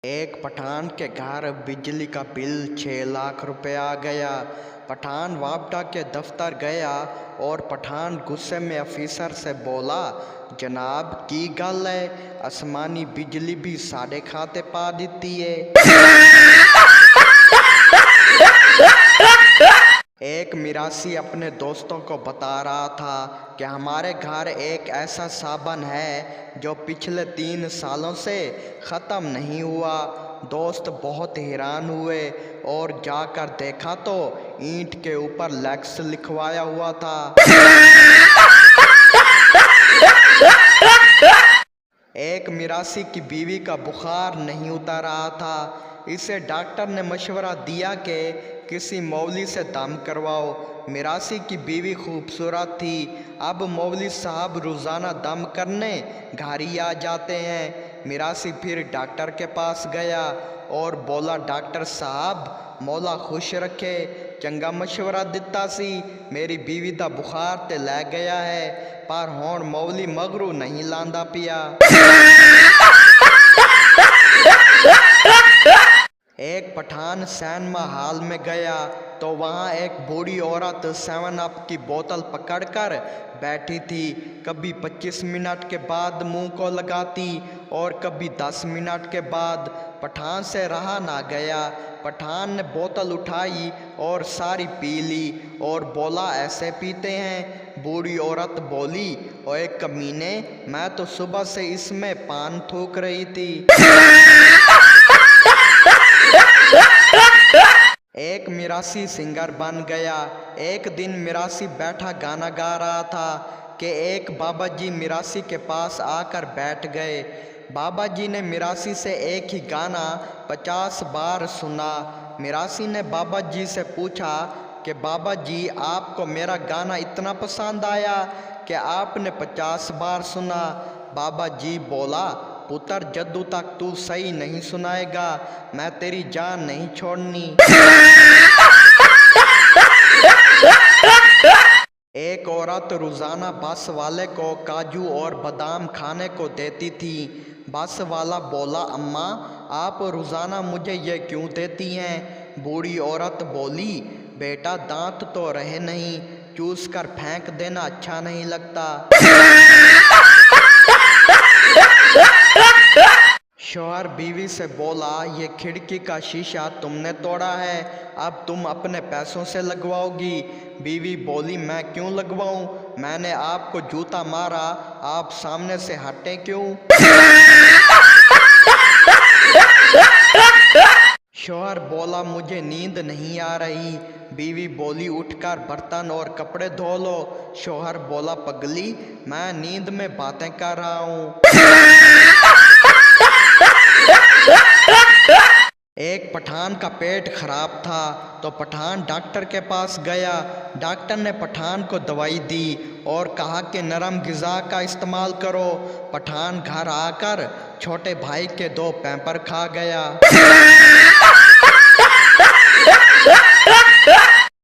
एक पठान के घर बिजली का बिल 6 लाख रुपए आ गया। पठान वापडा के दफ्तर गया और पठान गुस्से में अफीसर से बोला, जनाब की गल है, आसमानी बिजली भी साढ़े खाते पा देती है। एक मिरासी अपने दोस्तों को बता रहा था कि हमारे घर एक ऐसा साबन है जो पिछले 3 सालों से ख़त्म नहीं हुआ। दोस्त बहुत हैरान हुए और जाकर देखा तो ईंट के ऊपर लैक्स लिखवाया हुआ था। एक मिरासी की बीवी का बुखार नहीं उतर रहा था। इसे डॉक्टर ने मशवरा दिया कि किसी मौलवी से दम करवाओ। मिरासी की बीवी खूबसूरत थी। अब मौलवी साहब रोज़ाना दम करने घर ही आ जाते हैं। मिरासी फिर डॉक्टर के पास गया और बोला, डॉक्टर साहब मौला खुश रखे, चंगा मशवरा दिता सी, मेरी बीवी का बुखार ते लै गया है, पर हुण मौली मगरू नहीं लांदा पिया। एक पठान सिनेमा हॉल में गया तो वहाँ एक बूढ़ी औरत 7 अप की बोतल पकड़कर बैठी थी। कभी 25 मिनट के बाद मुंह को लगाती और कभी 10 मिनट के बाद। पठान से रहा ना गया। पठान ने बोतल उठाई और सारी पी ली और बोला, ऐसे पीते हैं? बूढ़ी औरत बोली, ओए कमीने, मैं तो सुबह से इसमें पान थूक रही थी। एक मिरासी सिंगर बन गया। एक दिन मिरासी बैठा गाना गा रहा था कि एक बाबा जी मिरासी के पास आकर बैठ गए। बाबा जी ने मिरासी से एक ही गाना 50 बार सुना। मिरासी ने बाबा जी से पूछा कि बाबा जी, आपको मेरा गाना इतना पसंद आया कि आपने 50 बार सुना? बाबा जी बोला, पुत्र, जद्दू तक तू सही नहीं सुनाएगा मैं तेरी जान नहीं छोड़नी। एक औरत रोजाना बस वाले को काजू और बादाम खाने को देती थी। बस वाला बोला, अम्मा आप रोजाना मुझे ये क्यों देती हैं? बूढ़ी औरत बोली, बेटा दांत तो रहे नहीं, चूस कर फेंक देना अच्छा नहीं लगता। शौहर बीवी से बोला, ये खिड़की का शीशा तुमने तोड़ा है, अब तुम अपने पैसों से लगवाओगी। बीवी बोली, मैं क्यों लगवाऊं? मैंने आपको जूता मारा, आप सामने से हटे क्यों? शौहर बोला, मुझे नींद नहीं आ रही। बीवी बोली, उठकर बर्तन और कपड़े धो लो। शौहर बोला, पगली, मैं नींद में बातें कर रहा हूँ। एक पठान का पेट खराब था तो पठान डॉक्टर के पास गया। डॉक्टर ने पठान को दवाई दी और कहा कि नरम ग़िज़ा का इस्तेमाल करो। पठान घर आकर छोटे भाई के 2 पैम्पर खा गया।